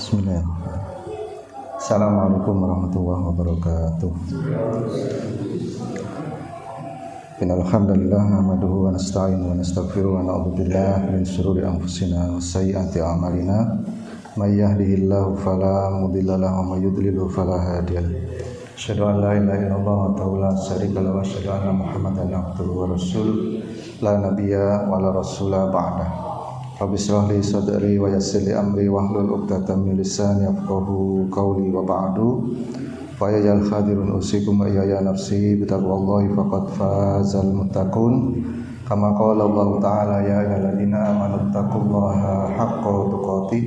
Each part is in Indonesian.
Bismillah. Assalamualaikum warahmatullahi wabarakatuh. Innal hamdalillah nahmaduhu wa nasta'inuhu wa nastaghfiruh wa na'udzu billahi min shururi anfusina wa sayyiati a'malina. May yahdihillahu fala mudilla lahu wa may yudlil fala hadiya lahu. Asyhadu an la ilaha illallah wa la syarika lahu wa asyhadu anna Muhammadan abduhu wa rasuluh la nabiyya wa la rasula ba'da. Rabbi shrah li sadri wa yassir li amri wahlul 'uqdatam min lisani yafqahu qawli wa ba'du. Fa ya khadirun usikum wa ya nafsi bitaqwallahi faqad fazal muttaqun. Kama qala Allah ta'ala ya ayyuhalladzina amanu taqullaha haqqa tuqatih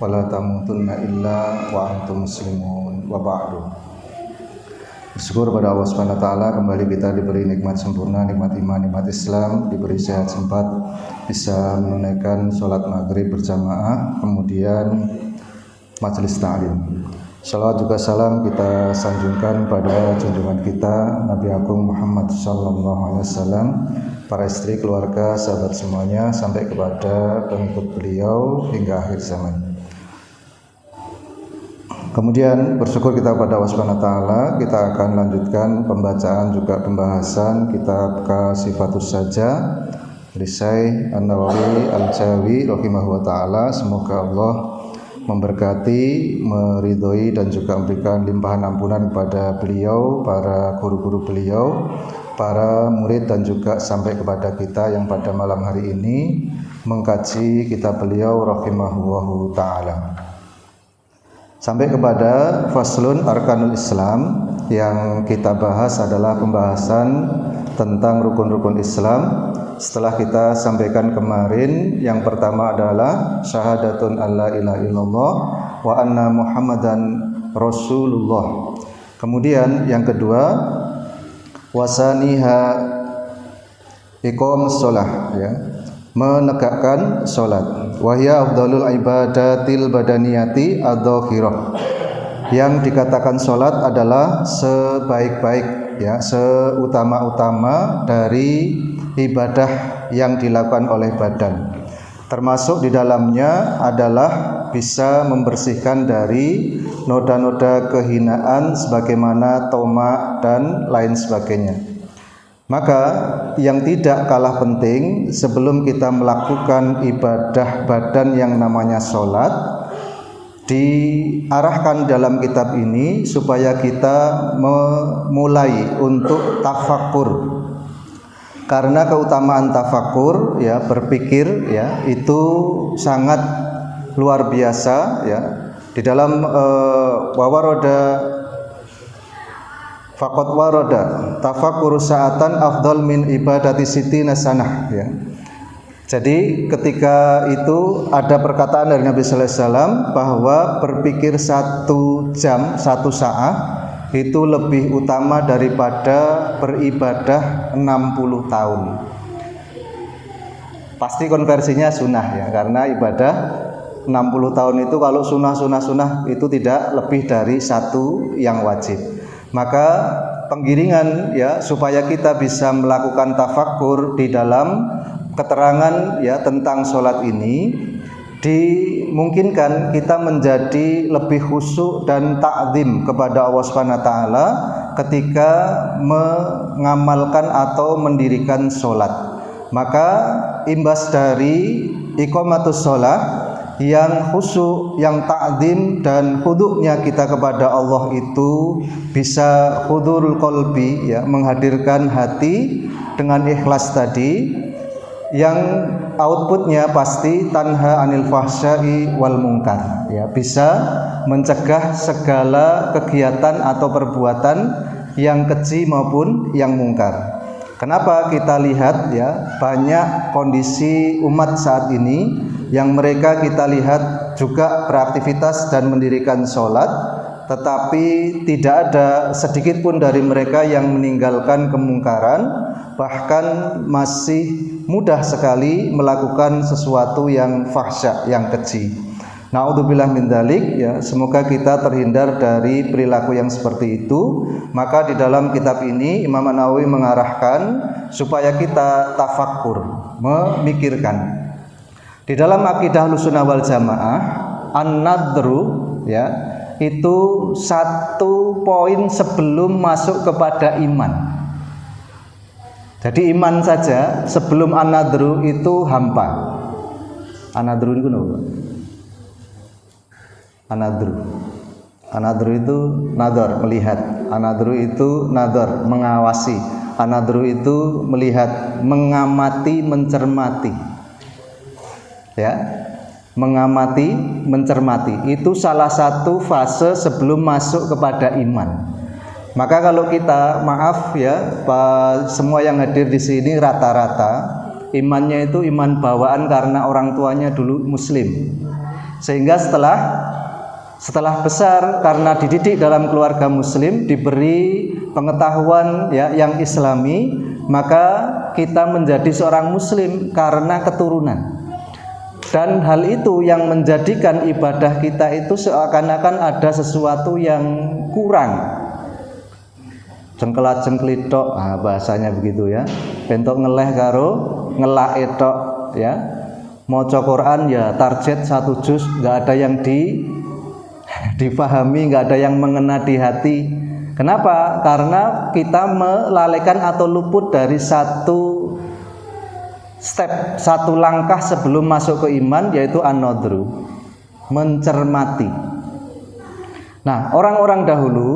wa la tamutunna illa wa antum muslimun wa ba'du. Bersyukur pada Allah Subhanahu wa taala, kembali kita diberi nikmat sempurna, nikmat iman, nikmat Islam, diberi sehat sempat bisa menunaikan sholat maghrib berjamaah, kemudian majelis ta'lim. Salawat juga salam kita sanjungkan pada junjungan kita Nabi Agung Muhammad sallallahu alaihi wasallam, para istri, keluarga, sahabat semuanya, sampai kepada pengikut beliau hingga akhir zaman. Kemudian bersyukur kita pada Allah Subhanahu wa taala, kita akan lanjutkan pembacaan juga pembahasan kitab Kasifatus Saja dari Syekh An-Nawawi Al-Jawi rahimahullah taala. Semoga Allah memberkati, meridhoi dan juga memberikan limpahan ampunan kepada beliau, para guru-guru beliau, para murid dan juga sampai kepada kita yang pada malam hari ini mengkaji kitab beliau rahimahullah taala. Sampai kepada faslun arkanul Islam, yang kita bahas adalah pembahasan tentang rukun-rukun Islam. Setelah kita sampaikan kemarin, yang pertama adalah syahadatun alla ilaha illallah wa anna Muhammadan Rasulullah. Kemudian yang kedua, wasaniha iqamus shalah, ya, menegakkan salat. Wahya afdalul ibadatil badaniyati adh-dhahirah. Yang dikatakan salat adalah sebaik-baik, ya, seutama-utama dari ibadah yang dilakukan oleh badan. Termasuk di dalamnya adalah bisa membersihkan dari noda-noda kehinaan sebagaimana toma dan lain sebagainya. Maka yang tidak kalah penting sebelum kita melakukan ibadah badan yang namanya sholat, diarahkan dalam kitab ini supaya kita memulai untuk tafakkur. Karena keutamaan tafakkur, ya, berpikir, ya, itu sangat luar biasa, ya. Di dalam wawaroda faqad warada tafakkur sa'atan afdal min ibadati sitina sanah, ya. Jadi ketika itu ada perkataan dari Nabi sallallahu alaihi wasallam bahwa berpikir 1 jam, 1 saat itu lebih utama daripada beribadah 60 tahun. Pasti konversinya sunnah, ya, karena ibadah 60 tahun itu kalau sunnah itu tidak lebih dari 1 yang wajib. Maka penggiringan, ya, supaya kita bisa melakukan tafakkur di dalam keterangan, ya, tentang sholat ini, dimungkinkan kita menjadi lebih khusyuk dan ta'zim kepada Allah Subhanahu wa taala ketika mengamalkan atau mendirikan sholat. Maka imbas dari iqamatus sholat, yang khusyuk, yang ta'zim dan khuduknya kita kepada Allah itu bisa khudurul qalbi, ya, menghadirkan hati dengan ikhlas tadi, yang outputnya pasti tanha anil fahsya'i wal munkar, ya, bisa mencegah segala kegiatan atau perbuatan yang keji maupun yang mungkar. Kenapa kita lihat, ya, banyak kondisi umat saat ini yang mereka kita lihat juga beraktivitas dan mendirikan sholat, tetapi tidak ada sedikit pun dari mereka yang meninggalkan kemungkaran, bahkan masih mudah sekali melakukan sesuatu yang fahsya, yang keji. Na'udzubillah min dzalik, ya, semoga kita terhindar dari perilaku yang seperti itu. Maka di dalam kitab ini Imam An-Nawawi mengarahkan supaya kita tafakkur, memikirkan. Di dalam akidah Ahlussunnah wal Jamaah, an-nadru ya, itu satu poin sebelum masuk kepada iman. Jadi iman saja sebelum an-nadru itu hampa. An-nadru itu apa? An-nadru itu nadar, melihat. An-nadru itu nadar, mengawasi. An-nadru itu melihat, mengamati, mencermati. Ya. Mengamati, mencermati. Itu salah satu fase sebelum masuk kepada iman. Maka kalau kita, maaf ya, semua yang hadir di sini rata-rata imannya itu iman bawaan karena orang tuanya dulu muslim. Sehingga setelah besar karena dididik dalam keluarga muslim, diberi pengetahuan ya yang islami, maka kita menjadi seorang muslim karena keturunan. Dan hal itu yang menjadikan ibadah kita itu seakan-akan ada sesuatu yang kurang. Cengkelat-cengkelit tok, bahasanya begitu ya. Bentuk ngeleh karo ngelak tok ya. Maca Quran ya target 1 juz, nggak ada yang dipahami, nggak ada yang mengena di hati. Kenapa? Karena kita melalaikan atau luput dari satu step, satu langkah sebelum masuk ke iman, yaitu an-nadru, mencermati. Nah, orang-orang dahulu,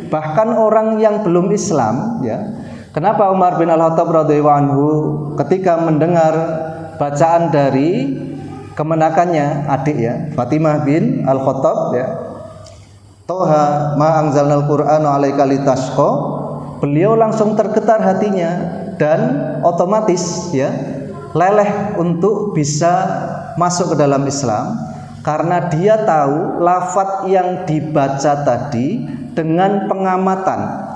bahkan orang yang belum Islam ya. Kenapa Umar bin Al-Khattab radhiyallahu anhu ketika mendengar bacaan dari kemenakannya adik ya, Fatimah bin Al-Khattab ya, Toha ma anzalnal Qur'ana 'alaika litasqa, beliau langsung tergetar hatinya dan otomatis ya leleh untuk bisa masuk ke dalam Islam karena dia tahu lafaz yang dibaca tadi dengan pengamatan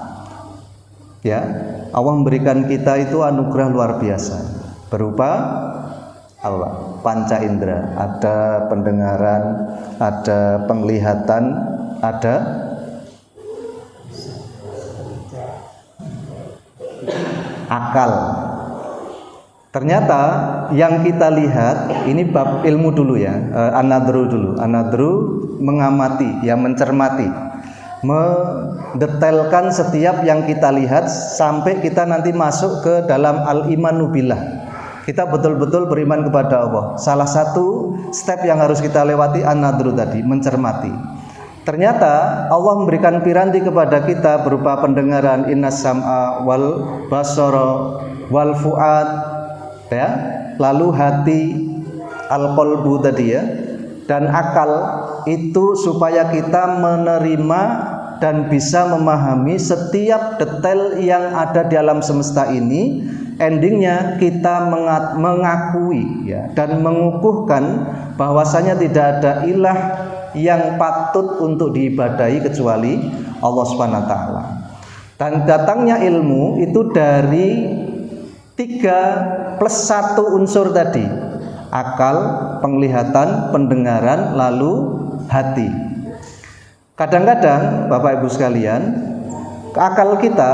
ya. Allah memberikan kita itu anugerah luar biasa berupa apa? Panca indera, ada pendengaran, ada penglihatan, ada akal. Ternyata yang kita lihat ini bab ilmu dulu ya, an-nadru dulu. An-nadru mengamati, ya mencermati, mendetailkan setiap yang kita lihat sampai kita nanti masuk ke dalam al-imanu billah. Kita betul-betul beriman kepada Allah. Salah satu step yang harus kita lewati an-nadru tadi, mencermati. Ternyata Allah memberikan piranti kepada kita berupa pendengaran, innas sam'a wal basara wal fuad ya, lalu hati, al-qalbu tadi ya, dan akal itu supaya kita menerima dan bisa memahami setiap detail yang ada di alam semesta ini. Endingnya kita mengakui ya, dan mengukuhkan bahwasanya tidak ada ilah yang patut untuk diibadahi kecuali Allah Subhanahu wa taala. Dan datangnya ilmu itu dari 3 plus 1 unsur tadi, akal, penglihatan, pendengaran, lalu hati. Kadang-kadang Bapak Ibu sekalian, akal kita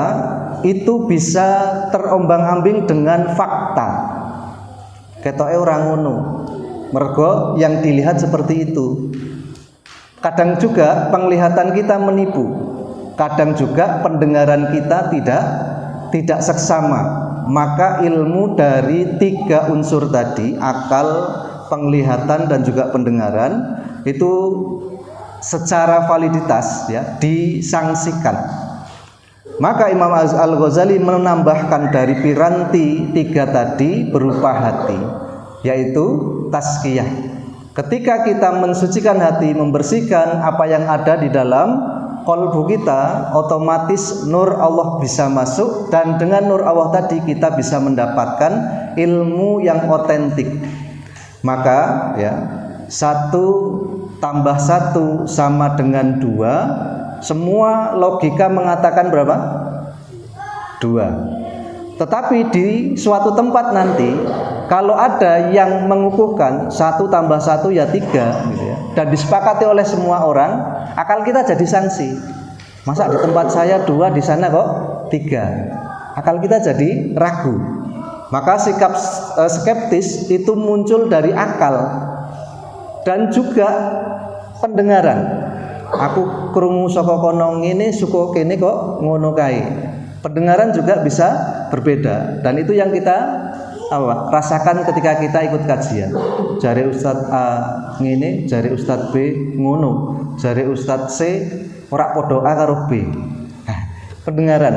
itu bisa terombang-ambing dengan fakta. Ketoke ora ngono, mergo yang dilihat seperti itu. Kadang juga penglihatan kita menipu, kadang juga pendengaran kita tidak seksama. Maka ilmu dari 3 unsur tadi, akal, penglihatan dan juga pendengaran, itu secara validitas ya disangsikan. Maka Imam Al-Ghazali menambahkan dari piranti 3 tadi berupa hati, yaitu tazkiyah. Ketika kita mensucikan hati, membersihkan apa yang ada di dalam qalbu kita, otomatis nur Allah bisa masuk, dan dengan nur Allah tadi kita bisa mendapatkan ilmu yang otentik. Maka ya, 1 tambah 1 sama dengan 2. Semua logika mengatakan berapa? 2. Tetapi di suatu tempat nanti, kalau ada yang mengukuhkan 1 tambah 1 ya 3 gitu ya, dan disepakati oleh semua orang, akal kita jadi sanksi. Masa di tempat saya 2, di sana kok 3? Akal kita jadi ragu. Maka sikap skeptis itu muncul dari akal. Dan juga pendengaran. Aku krungu saka kono ngene, suka kene kok ngono kae. Pendengaran juga bisa berbeda, dan itu yang kita rasakan ketika kita ikut kajian. Jare Ustadz A ngene, jare Ustadz B ngono, jare Ustadz C ora padha A karo B. Pendengaran.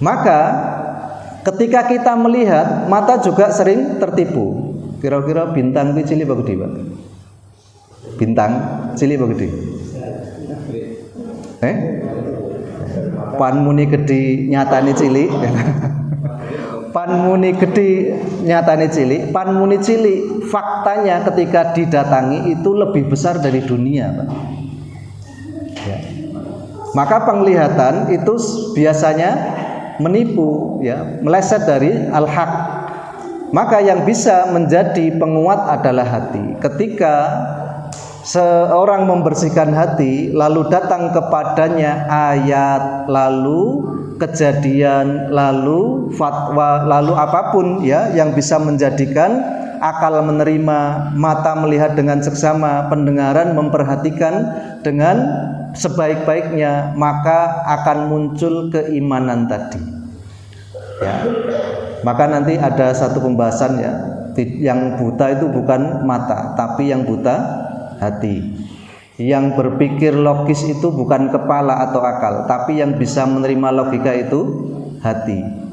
Maka ketika kita melihat, mata juga sering tertipu. Kira-kira bintang kuwi cilik apa gede, Pak? Bintang cilik apa gede? Pan muni gede nyatane cilik. Pan muni gede nyatane cilik, pan muni cilik faktanya ketika didatangi itu lebih besar dari dunia, Pak. Ya. Maka penglihatan itu biasanya menipu, ya, meleset dari al-haq. Maka yang bisa menjadi penguat adalah hati. Ketika seorang membersihkan hati, lalu datang kepadanya ayat, lalu kejadian, lalu fatwa, lalu apapun, ya, yang bisa menjadikan akal menerima, mata melihat dengan seksama, pendengaran memperhatikan dengan sebaik-baiknya, maka akan muncul keimanan tadi. Ya. Maka nanti ada satu pembahasan, ya, yang buta itu bukan mata, tapi yang buta hati. Yang berpikir logis itu bukan kepala atau akal, tapi yang bisa menerima logika itu hati.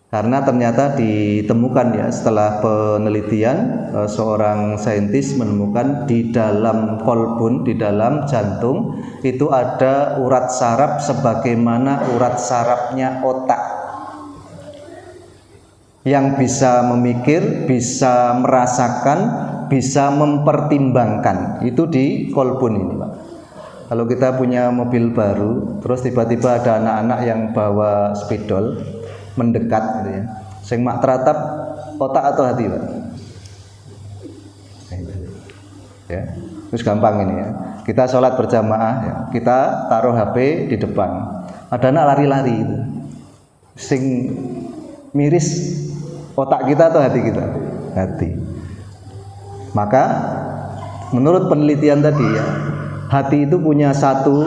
Karena ternyata ditemukan, ya, setelah penelitian, seorang saintis menemukan di dalam kolbun, di dalam jantung itu ada urat saraf sebagaimana urat sarafnya otak, yang bisa memikir, bisa merasakan, bisa mempertimbangkan. Itu di kolbun ini, Pak. Kalau kita punya mobil baru, terus tiba-tiba ada anak-anak yang bawa spidol mendekat, gitu ya. Sing mak teratap otak atau hati, Pak? Ya, terus gampang ini, ya. Kita sholat berjamaah, ya. Kita taruh HP di depan. Ada anak lari-lari, gitu. Sing miris otak kita atau hati kita? Hati. Maka menurut penelitian tadi, ya, hati itu punya satu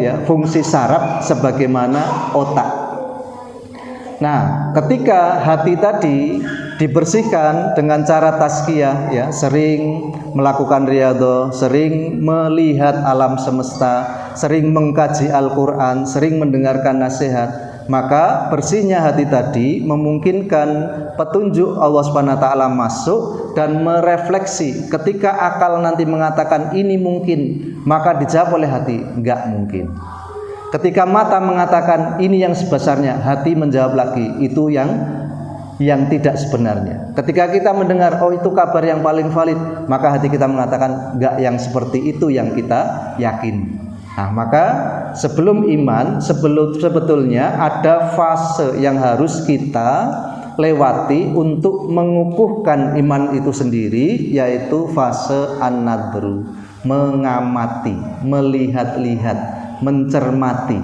ya, fungsi saraf sebagaimana otak. Nah, ketika hati tadi dibersihkan dengan cara tazkiyah, ya, sering melakukan riyadhah, sering melihat alam semesta, sering mengkaji Al-Qur'an, sering mendengarkan nasihat, maka bersihnya hati tadi memungkinkan petunjuk Allah SWT masuk dan merefleksi. Ketika akal nanti mengatakan ini mungkin, maka dijawab oleh hati, enggak mungkin. Ketika mata mengatakan ini yang sebesarnya, hati menjawab lagi, itu yang tidak sebenarnya. Ketika kita mendengar, oh itu kabar yang paling valid, maka hati kita mengatakan enggak, yang seperti itu yang kita yakin. Nah, maka sebelum iman, sebetulnya ada fase yang harus kita lewati untuk mengukuhkan iman itu sendiri, yaitu fase an-nadru, mengamati, melihat-lihat, mencermati.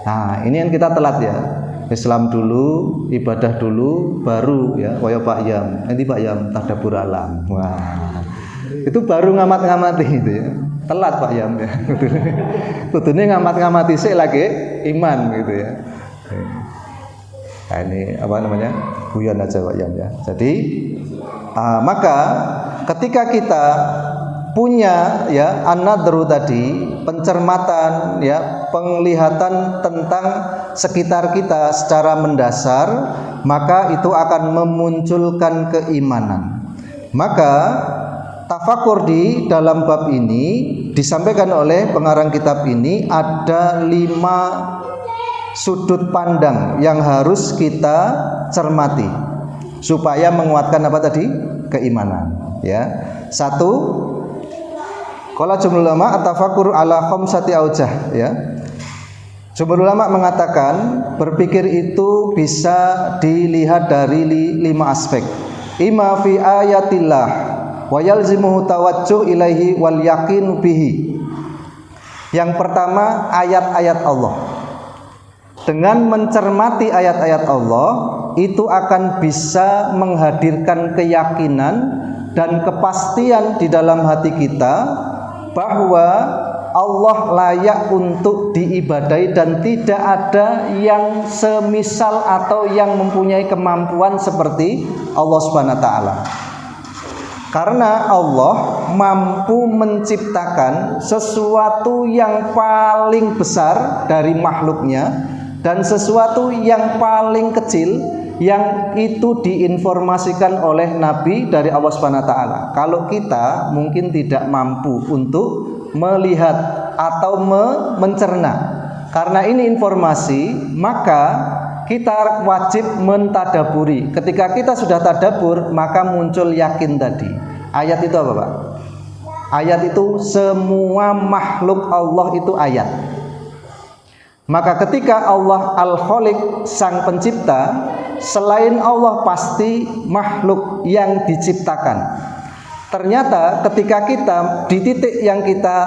Nah, ini yang kita telat, ya. Islam dulu, ibadah dulu, baru, ya, kaya Pak Yam. Nanti Pak Yam tadabbur alam. Wah. Itu baru ngamat-ngamati itu, ya. Telat Pak Yam, ya. Kudune ngamat-ngamati sik lagi iman, gitu, ya. Nah, ini apa namanya? Guyon aja Pak Yam, ya. Jadi maka ketika kita punya, ya, an-nadru tadi, pencermatan, ya, penglihatan tentang sekitar kita secara mendasar, maka itu akan memunculkan keimanan. Maka tafakur di dalam bab ini disampaikan oleh pengarang kitab ini ada 5 sudut pandang yang harus kita cermati supaya menguatkan apa tadi? Keimanan, ya. 1, qala jumhur ulama at-tafakkur ala khamsati aujah, ya. Jumhur ulama mengatakan berpikir itu bisa dilihat dari 5 aspek. Ima fi ayatillah wa yalzimuhu tawajjuh ilaihi wal yaqin bihi. Yang pertama, ayat-ayat Allah. Dengan mencermati ayat-ayat Allah, itu akan bisa menghadirkan keyakinan dan kepastian di dalam hati kita bahwa Allah layak untuk diibadahi dan tidak ada yang semisal atau yang mempunyai kemampuan seperti Allah Subhanahu wa taala. Karena Allah mampu menciptakan sesuatu yang paling besar dari makhluknya dan sesuatu yang paling kecil yang itu diinformasikan oleh Nabi dari Allah Subhanahu wa taala. Kalau kita mungkin tidak mampu untuk melihat atau mencerna. Karena ini informasi, maka kita wajib mentadaburi. Ketika kita sudah tadabur, maka muncul yakin tadi. Ayat itu apa, Pak? Ayat itu semua makhluk Allah itu ayat. Maka ketika Allah Al-Khaliq, Sang Pencipta, selain Allah pasti makhluk yang diciptakan. Ternyata ketika kita di titik yang kita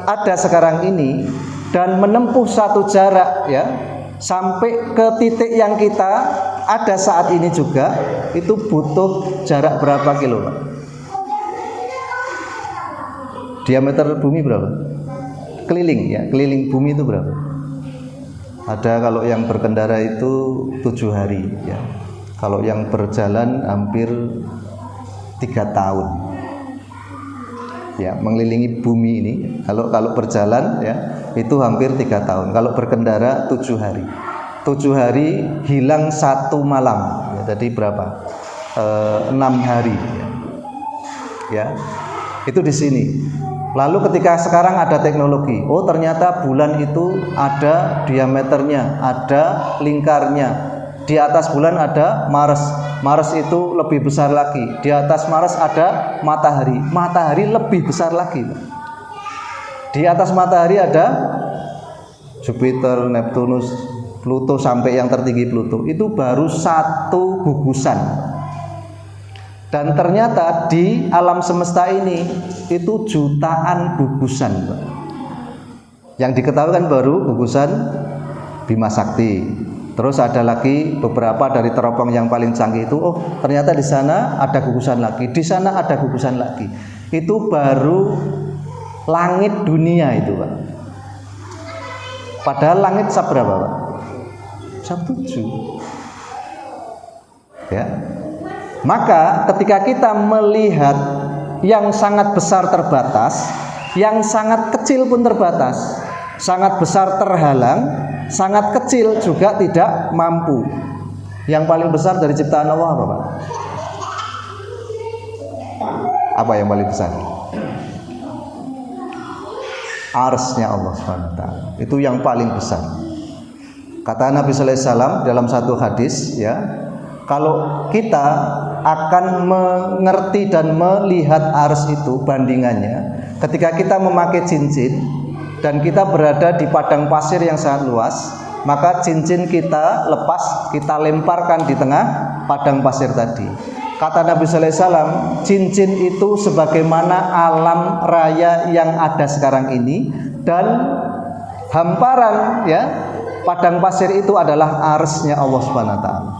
ada sekarang ini dan menempuh satu jarak ya sampai ke titik yang kita ada saat ini juga, itu butuh jarak berapa kilo, Pak? Diameter bumi berapa? Keliling ya, keliling bumi itu berapa? Ada kalau yang berkendara itu 7 hari ya. Kalau yang berjalan hampir 3 tahun. Ya, mengelilingi bumi ini kalau berjalan ya itu hampir 3 tahun. Kalau berkendara 7 hari. 7 hari hilang 1 malam ya, jadi berapa? 6 hari ya. Itu di sini. Lalu ketika sekarang ada teknologi, oh ternyata bulan itu ada diameternya, ada lingkarnya. Di atas bulan ada Mars. Mars itu lebih besar lagi. Di atas Mars ada matahari. Matahari lebih besar lagi. Di atas matahari ada Jupiter, Neptunus, Pluto sampai yang tertinggi Pluto. Itu baru satu gugusan. Dan ternyata di alam semesta ini itu jutaan gugusan. Yang diketahui kan baru gugusan Bima Sakti. Terus ada lagi beberapa dari teropong yang paling canggih itu, oh ternyata di sana ada gugusan lagi, di sana ada gugusan lagi. Itu baru langit dunia itu, Pak. Padahal langit sab berapa, Pak? Sab 7. Ya. Maka ketika kita melihat yang sangat besar terbatas, yang sangat kecil pun terbatas, sangat besar terhalang, sangat kecil juga tidak mampu. Yang paling besar dari ciptaan Allah apa, Pak? Apa yang paling besar? Arsy-nya Allah SWT. Itu yang paling besar. Kata Nabi sallallahu alaihi wasallam dalam satu hadis ya, kalau kita akan mengerti dan melihat arsy itu bandingannya ketika kita memakai cincin dan kita berada di padang pasir yang sangat luas, maka cincin kita lepas, kita lemparkan di tengah padang pasir tadi. Kata Nabi sallallahu alaihi wasallam, cincin itu sebagaimana alam raya yang ada sekarang ini, dan hamparan ya padang pasir itu adalah arsy-nya Allah Subhanahu wa taala.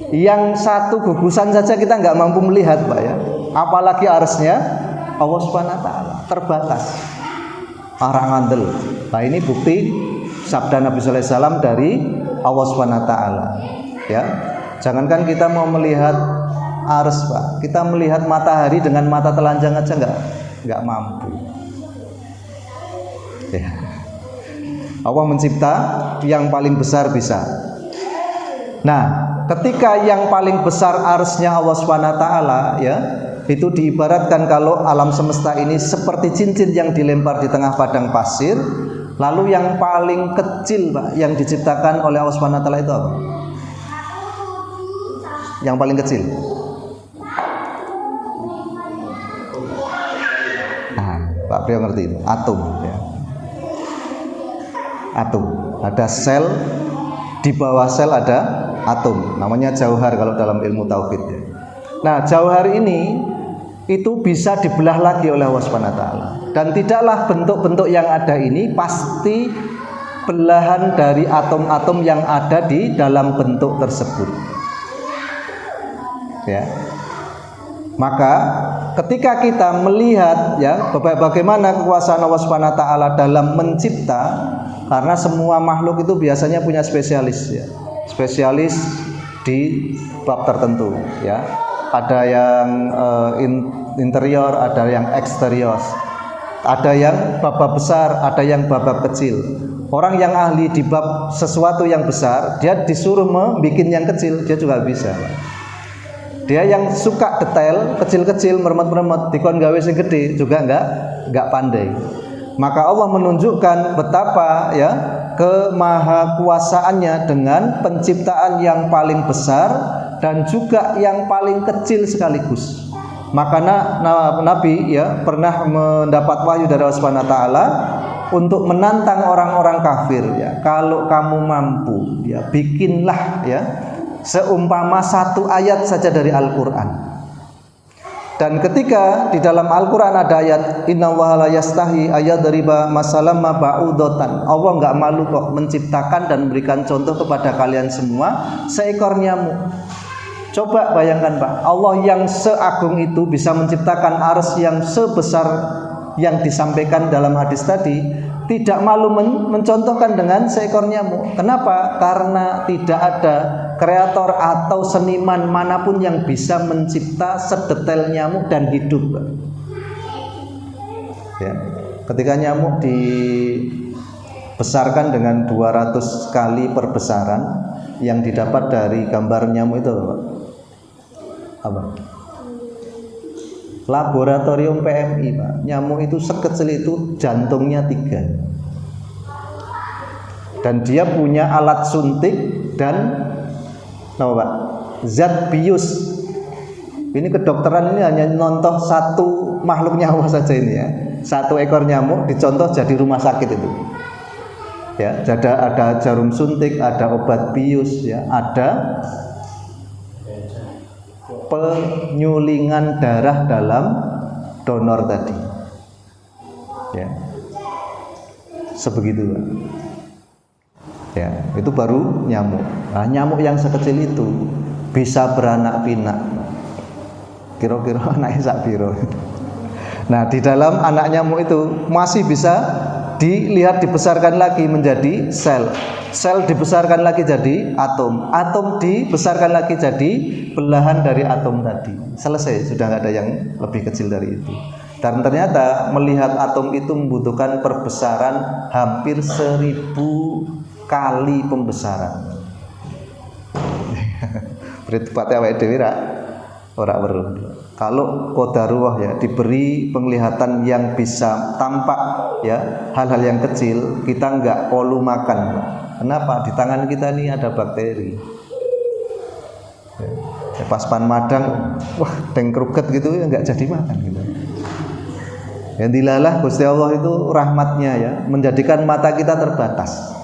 Yang satu gugusan saja kita nggak mampu melihat, Pak ya. Apalagi arsy-nya Allah Subhanahu wa taala, terbatas. Arang andel. Nah, ini bukti sabda Nabi sallallahu alaihi wasallam dari Allah Subhanahu wa taala. Ya. Jangankan kita mau melihat arsy, Pak. Kita melihat matahari dengan mata telanjang aja nggak mampu. Ya. Allah mencipta yang paling besar bisa. Nah, ketika yang paling besar arsy-nya Allah Subhanahu wa taala ya, itu diibaratkan kalau alam semesta ini seperti cincin yang dilempar di tengah padang pasir, lalu yang paling kecil, Pak, yang diciptakan oleh Allah Subhanahu wa taala itu apa? Yang paling kecil. Nah, Pak Priyo ngerti itu, atom ya. Atom. Ada sel, di bawah sel ada atom, namanya jauhar kalau dalam ilmu tauhid ya. Nah, jauhar ini itu bisa dibelah lagi oleh Allah Subhanahu wa taala. Dan tidaklah bentuk-bentuk yang ada ini pasti belahan dari atom-atom yang ada di dalam bentuk tersebut. Ya. Maka ketika kita melihat ya bagaimana kekuasaan Allah Subhanahu wa taala dalam mencipta, karena semua makhluk itu biasanya punya spesialis ya. Spesialis di bab tertentu ya. Ada yang interior, ada yang eksterior. Ada yang bab besar, ada yang bab kecil. Orang yang ahli di bab sesuatu yang besar, dia disuruh membuat yang kecil, dia juga bisa. Dia yang suka detail, kecil-kecil, meremet-meremet, dikon gawe sing gede juga enggak pandai. Maka Allah menunjukkan betapa ya kemahakuasaannya dengan penciptaan yang paling besar dan juga yang paling kecil sekaligus. Maka Nabi ya pernah mendapat wahyu dari Allah Subhanahu wa taala untuk menantang orang-orang kafir ya. Kalau kamu mampu ya bikinlah ya seumpama satu ayat saja dari Al-Qur'an. Dan ketika di dalam Al-Qur'an ada ayat innallaha la yastahi ayadriba masalam ba'udatan. Allah enggak malu kok menciptakan dan memberikan contoh kepada kalian semua seekor nyamuk. Coba bayangkan Pak, Allah yang seagung itu bisa menciptakan ars yang sebesar yang disampaikan dalam hadis tadi, tidak malu mencontohkan dengan seekor nyamuk. Kenapa? Karena tidak ada kreator atau seniman manapun yang bisa mencipta sedetail nyamuk dan hidup. Ya. Ketika nyamuk dibesarkan dengan 200 kali perbesaran, yang didapat dari gambar nyamuk itu apa? Laboratorium PMI Pak. Nyamuk itu sekecil itu jantungnya 3 dan dia punya alat suntik dan apa Pak? Zat bius. Ini kedokteran ini hanya nonton satu makhluk nyawa saja ini ya. Satu ekor nyamuk dicontoh jadi rumah sakit itu. Ya, ada jarum suntik, ada obat bius ya, ada penyulingan darah dalam donor tadi. Ya. Sebegitu Pak. Ya, itu baru nyamuk. Nah, nyamuk yang sekecil itu bisa beranak pinak. Kira-kira anaknya sak piro. Nah, di dalam anak nyamuk itu masih bisa dilihat dibesarkan lagi menjadi sel. Sel dibesarkan lagi jadi atom. Atom dibesarkan lagi jadi belahan dari atom tadi. Selesai, sudah nggak ada yang lebih kecil dari itu. Dan ternyata melihat atom itu membutuhkan perbesaran hampir 1000 kali pembesaran. Berarti pate awake dhewe ora weruh. Kalau qadarullah ya diberi penglihatan yang bisa tampak ya hal-hal yang kecil, kita enggak perlu makan. Kenapa? Di tangan kita ini ada bakteri. Ya, pas pan madang, wah dengkruket gitu ya enggak jadi makan gitu. Yang dilalah Gusti Allah itu rahmatnya ya menjadikan mata kita terbatas.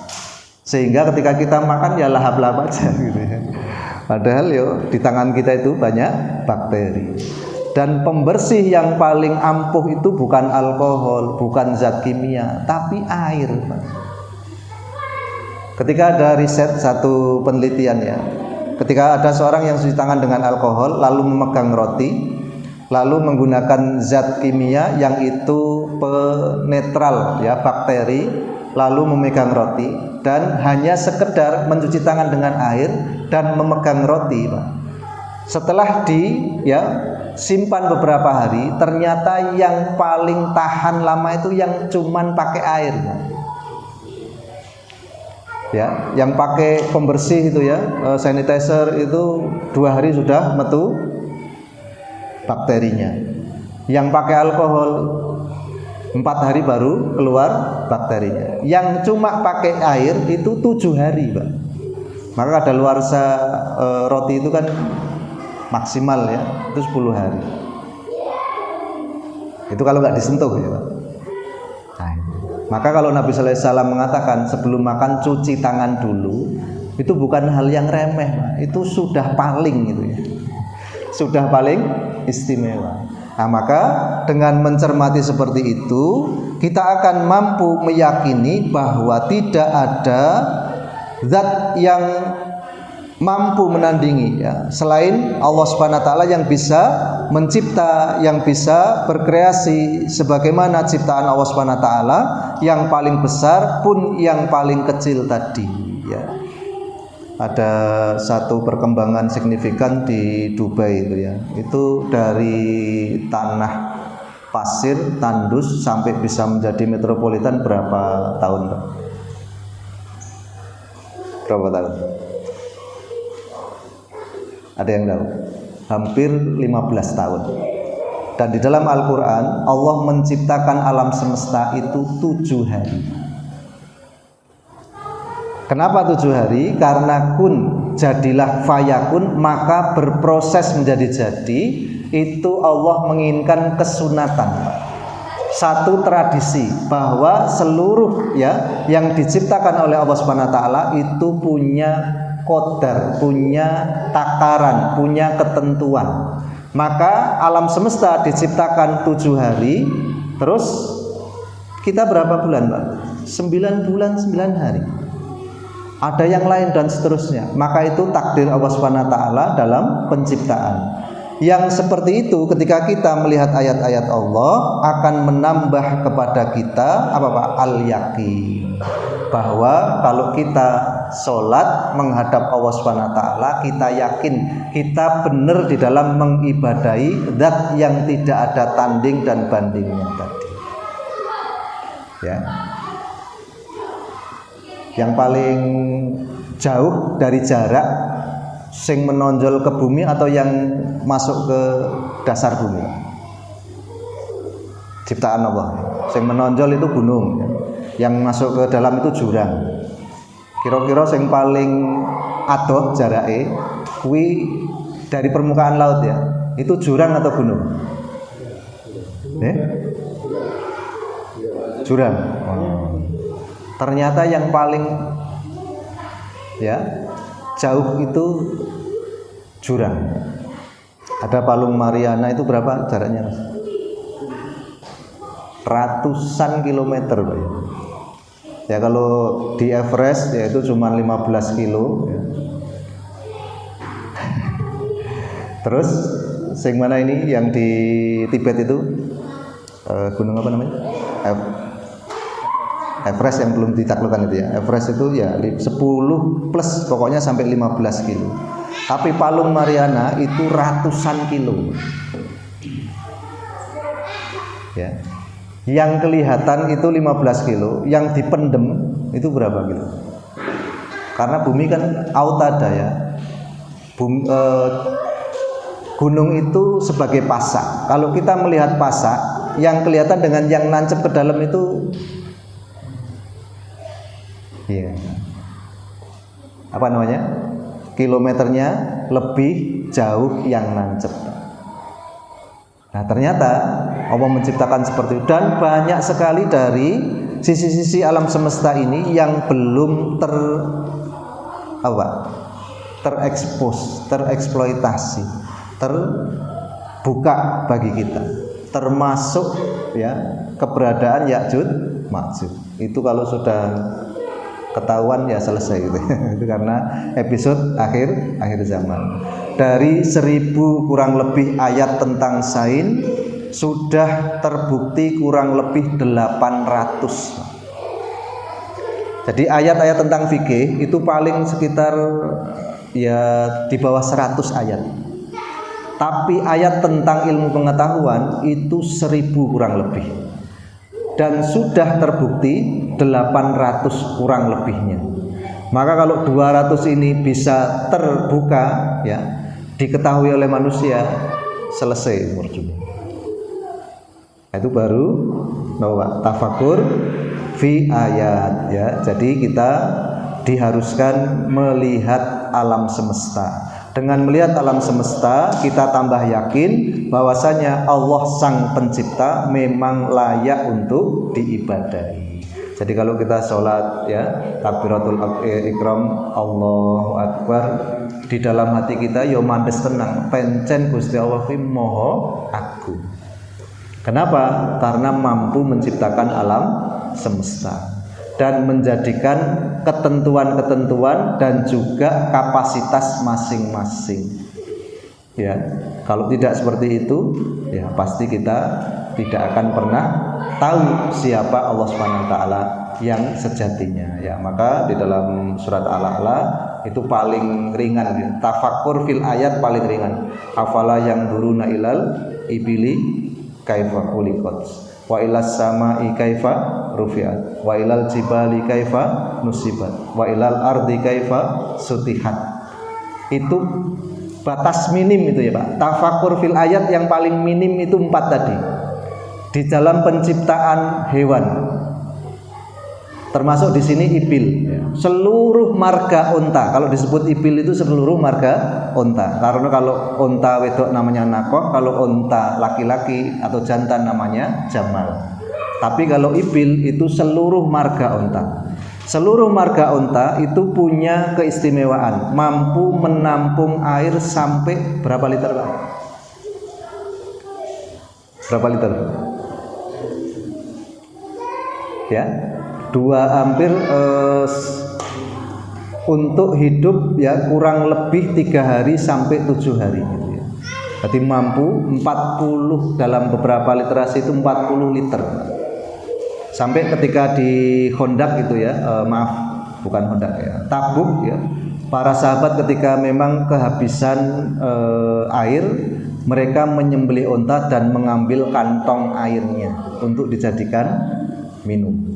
Sehingga ketika kita makan ya lahap-lahap aja gitu ya. Padahal yo di tangan kita itu banyak bakteri. Dan pembersih yang paling ampuh itu bukan alkohol, bukan zat kimia, tapi air. Ketika ada riset satu penelitian ya, ketika ada seorang yang cuci tangan dengan alkohol lalu memegang roti, lalu menggunakan zat kimia yang itu penetral ya bakteri, lalu memegang roti dan hanya sekedar mencuci tangan dengan air dan memegang roti, Pak. Setelah simpan beberapa hari, ternyata yang paling tahan lama itu yang cuman pakai air, Pak. Ya, yang pakai pembersih itu ya, sanitizer itu 2 hari sudah metu bakterinya. Yang pakai alkohol 4 hari baru keluar bakterinya. Yang cuma pakai air itu 7 hari, Pak. Maka kadaluarsa roti itu kan maksimal ya, itu 10 hari. Itu kalau nggak disentuh ya, Pak. Nah, maka kalau Nabi Sallallahu Alaihi Wasallam mengatakan sebelum makan cuci tangan dulu, itu bukan hal yang remeh, Pak. Itu sudah paling gitu ya. Sudah paling istimewa. Nah, maka dengan mencermati seperti itu, kita akan mampu meyakini bahwa tidak ada zat yang mampu menandingi ya, selain Allah Subhanahu wa taala yang bisa mencipta, yang bisa berkreasi sebagaimana ciptaan Allah Subhanahu wa taala, yang paling besar pun yang paling kecil tadi ya. Ada satu perkembangan signifikan di Dubai itu ya. Itu dari tanah pasir tandus sampai bisa menjadi metropolitan berapa tahun, Pak? Berapa tahun? Ada yang tahu? Hampir 15 tahun. Dan di dalam Al-Quran Allah menciptakan alam semesta itu 7 hari. Kenapa 7 hari? Karena kun, jadilah fayakun, maka berproses menjadi jadi. Itu Allah menginginkan kesunatan, satu tradisi bahwa seluruh ya yang diciptakan oleh Allah Subhanahu wa taala itu punya qadar, punya takaran, punya ketentuan. Maka alam semesta diciptakan 7 hari. Terus kita berapa bulan, Pak? 9 bulan 9 hari. Ada yang lain dan seterusnya. Maka itu takdir Allah Subhanahu wa taala dalam penciptaan. Yang seperti itu ketika kita melihat ayat-ayat Allah akan menambah kepada kita apa Pak? Al-yakin. Bahwa kalau kita sholat menghadap Allah Subhanahu wa taala, kita yakin kita benar di dalam mengibadahi zat yang tidak ada tanding dan bandingnya tadi. Ya. Yang paling jauh dari jarak sing menonjol ke bumi atau yang masuk ke dasar bumi? Ciptaan Allah. Sing menonjol itu gunung, yang masuk ke dalam itu jurang. Kira-kira sing paling adoh jarake kuwi dari permukaan laut ya. Itu jurang atau gunung? Jurang. Ternyata yang paling ya jauh itu jurang. Ada Palung Mariana itu berapa jaraknya, Mas? Ratusan kilometer, Pak. Ya kalau di Everest ya itu cuma 15 kilo ya. Terus sing mana ini yang di Tibet itu gunung apa namanya? Everest yang belum ditaklukkan itu ya. Everest itu ya 10 plus pokoknya sampai 15 kilo. Tapi Palung Mariana itu ratusan kilo. Ya. Yang kelihatan itu 15 kilo, yang dipendem itu berapa kilo? Karena bumi kan autada ya. Gunung itu sebagai pasak. Kalau kita melihat pasak, yang kelihatan dengan yang nancep ke dalam itu ya, apa namanya? Kilometernya lebih jauh yang nancep. Nah ternyata Allah menciptakan seperti itu, dan banyak sekali dari sisi-sisi alam semesta ini yang belum terekspos, tereksploitasi, terbuka bagi kita, termasuk ya keberadaan Ya'juj Ma'juj. Itu kalau sudah ketahuan ya selesai gitu. Itu karena episode akhir zaman. Dari 1000 kurang lebih ayat tentang sains sudah terbukti kurang lebih 800. Jadi ayat-ayat tentang fikih itu paling sekitar ya di bawah 100 ayat. Tapi ayat tentang ilmu pengetahuan itu 1000 kurang lebih. Dan sudah terbukti 800 kurang lebihnya. Maka kalau 200 ini bisa terbuka ya, diketahui oleh manusia, selesai percuma. Itu baru tafakur fi ayat ya. Jadi kita diharuskan melihat alam semesta. Dengan melihat alam semesta, kita tambah yakin bahwasanya Allah Sang Pencipta memang layak untuk diibadahi. Jadi kalau kita sholat ya, takbiratul ikram, Allahu Akbar, di dalam hati kita yo mandes tenang, pencen Gusti Allah ki moho agung. Kenapa? Karena mampu menciptakan alam semesta. dan menjadikan ketentuan-ketentuan dan juga kapasitas masing-masing. Ya, kalau tidak seperti itu, ya pasti kita tidak akan pernah tahu siapa Allah Subhanahu wa taala yang sejatinya. Ya, maka di dalam surat Al-A'la itu paling ringan, ya. Tafakkur fil ayat paling ringan. Afala yang duruna ilal ibili kaifa khuliqat wa ilas sama'i kaifa rufi'at wa ilal jibali kaifa nusibat wa ilal ardi kaifa sutihat. Itu batas minim itu ya Pak. Tafakur fil ayat yang paling minim itu 4 tadi. Di dalam penciptaan hewan, termasuk di sini ipil. Seluruh marga unta. Kalau disebut ipil itu seluruh marga unta. Karena kalau unta wedok namanya nakoh, kalau unta laki-laki atau jantan namanya jamal. Tapi kalau ipil itu seluruh marga unta. Seluruh marga unta itu punya keistimewaan, mampu menampung air sampai berapa liter Pak? Berapa liter? Ya, 2 hampir untuk hidup ya kurang lebih 3 hari sampai 7 hari gitu ya. Jadi mampu 40 dalam beberapa literasi itu 40 liter. Sampai ketika di Hondak gitu ya, maaf bukan Hondak ya, Tabuk ya, para sahabat ketika memang kehabisan air, mereka menyembelih unta dan mengambil kantong airnya untuk dijadikan minum.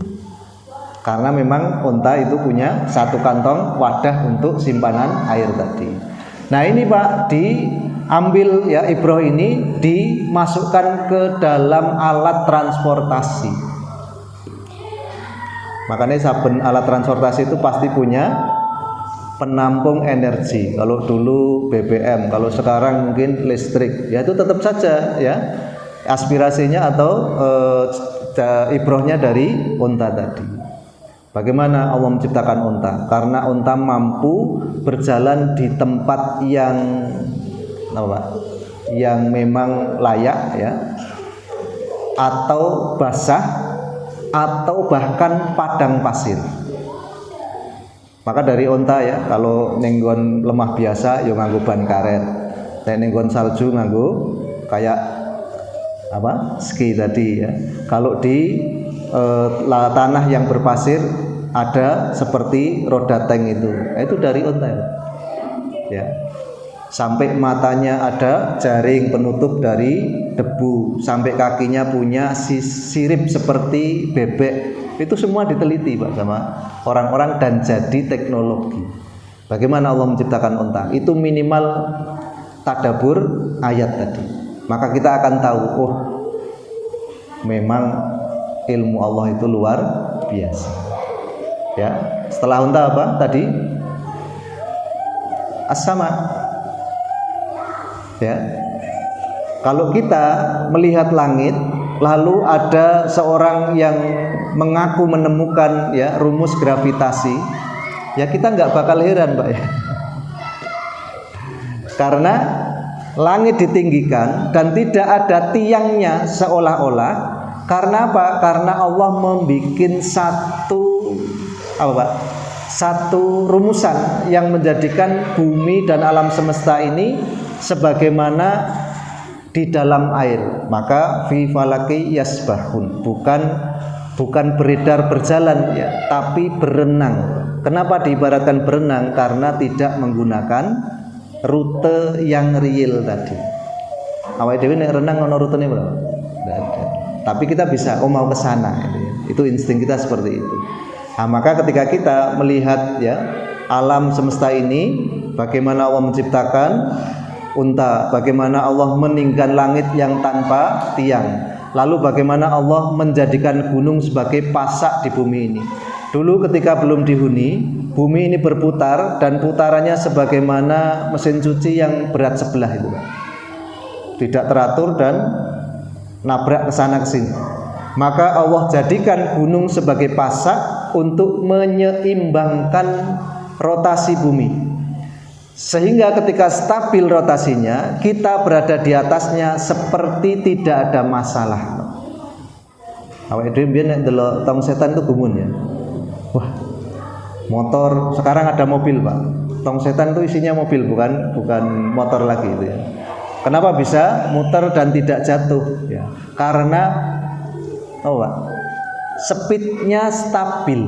Karena memang unta itu punya 1 kantong wadah untuk simpanan air tadi. Nah ini Pak, diambil ya ibroh ini dimasukkan ke dalam alat transportasi. Makanya saben alat transportasi itu pasti punya penampung energi. Kalau dulu BBM, kalau sekarang mungkin listrik, ya itu tetap saja ya aspirasinya atau ibrohnya dari unta tadi. Bagaimana Allah menciptakan unta? Karena unta mampu berjalan di tempat yang yang memang layak ya, atau basah, atau bahkan padang pasir. Maka dari unta ya, kalau nenggon lemah biasa yo nganggo ban karet, nenggon salju nganggo kayak ski tadi ya. Kalau di tanah yang berpasir ada seperti roda tank itu dari unta ya. Sampai matanya ada jaring penutup dari debu, sampai kakinya punya sirip seperti bebek. Itu semua diteliti Pak sama orang-orang dan jadi teknologi. Bagaimana Allah menciptakan unta? Itu minimal tadabbur ayat tadi. Maka kita akan tahu, oh memang ilmu Allah itu luar biasa. Ya, setelah unta apa tadi? As-sama. Ya, kalau kita melihat langit, lalu ada seorang yang mengaku menemukan ya rumus gravitasi, ya kita nggak bakal heran Pak ya, karena langit ditinggikan dan tidak ada tiangnya seolah-olah. Karena apa? Karena Allah membuat satu rumusan yang menjadikan bumi dan alam semesta ini sebagaimana di dalam air. Maka fi falaki yasbahun, bukan beredar berjalan ya, tapi berenang. Kenapa diibaratkan berenang? Karena tidak menggunakan rute yang real tadi. Awake dhewe nek renang ono rutene berapa? Tidak ada. Tapi kita bisa mau ke sana gitu ya. Itu insting kita seperti itu. Nah, maka ketika kita melihat ya alam semesta ini, bagaimana Allah menciptakan unta, bagaimana Allah meninggikan langit yang tanpa tiang, lalu bagaimana Allah menjadikan gunung sebagai pasak di bumi ini. Dulu ketika belum dihuni, bumi ini berputar dan putarannya sebagaimana mesin cuci yang berat sebelah itu, tidak teratur dan nabrak ke sana ke sini. Maka Allah jadikan gunung sebagai pasak untuk menyeimbangkan rotasi bumi. Sehingga ketika stabil rotasinya, kita berada di atasnya seperti tidak ada masalah. Awake dhewe mbiyen nek ndelok tong setan itu gumun ya. Wah, motor, sekarang ada mobil Pak. Tong setan itu isinya mobil, bukan motor lagi itu ya. Kenapa bisa muter dan tidak jatuh? Ya, karena Pak, speednya stabil.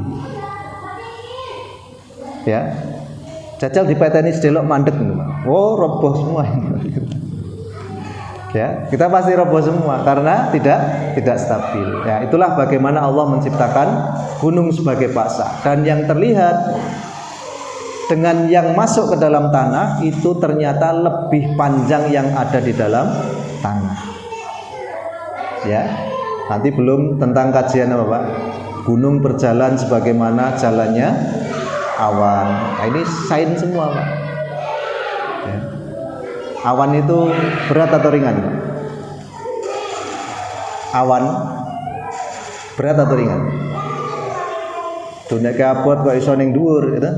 Ya, jajal dipateni sedelok mandek nih Pak. Oh, roboh semua ini. Ya, kita pasti roboh semua karena tidak stabil. Ya, itulah bagaimana Allah menciptakan gunung sebagai paksa. Dan yang terlihat dengan yang masuk ke dalam tanah itu ternyata lebih panjang yang ada di dalam tanah. Ya, nanti belum tentang kajian apa Pak? Gunung berjalan sebagaimana jalannya awan. Nah, ini sains semua Pak. Ya. Awan itu berat atau ringan? Awan berat atau ringan? Dunia kabut kok iso ning dhuwur gitu.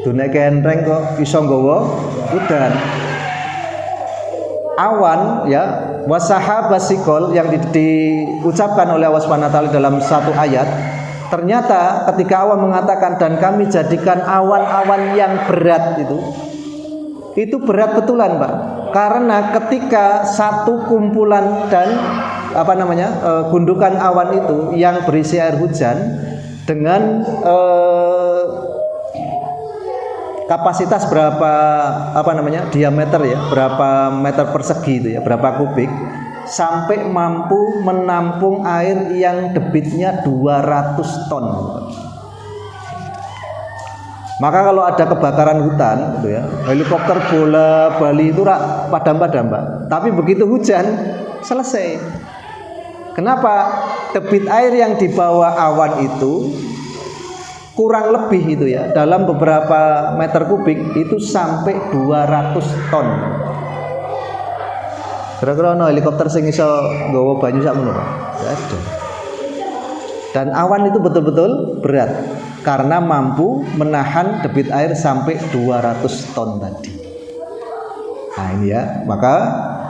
Dunia enteng kok iso nggawa udan. Awan ya, wasahabasikol yang diucapkan oleh Allah Subhanahu wa taala dalam satu ayat. Ternyata ketika awan mengatakan dan kami jadikan awan-awan yang berat itu berat betulan Pak, karena ketika satu kumpulan dan gundukan awan itu yang berisi air hujan dengan kapasitas berapa diameter ya, berapa meter persegi itu ya, berapa kubik, sampai mampu menampung air yang debitnya 200 ton. Maka kalau ada kebakaran hutan gitu ya, helikopter bola Bali itu padam-padam Pak. Tapi begitu hujan selesai. Kenapa? Debit air yang dibawa awan itu kurang lebih itu ya, dalam beberapa meter kubik itu sampai 200 ton. Kira-kira ono helikopter sing iso nggawa banyu sak ngono Pak? Enggak ada. Dan awan itu betul-betul berat karena mampu menahan debit air sampai 200 ton tadi. Nah ini ya, maka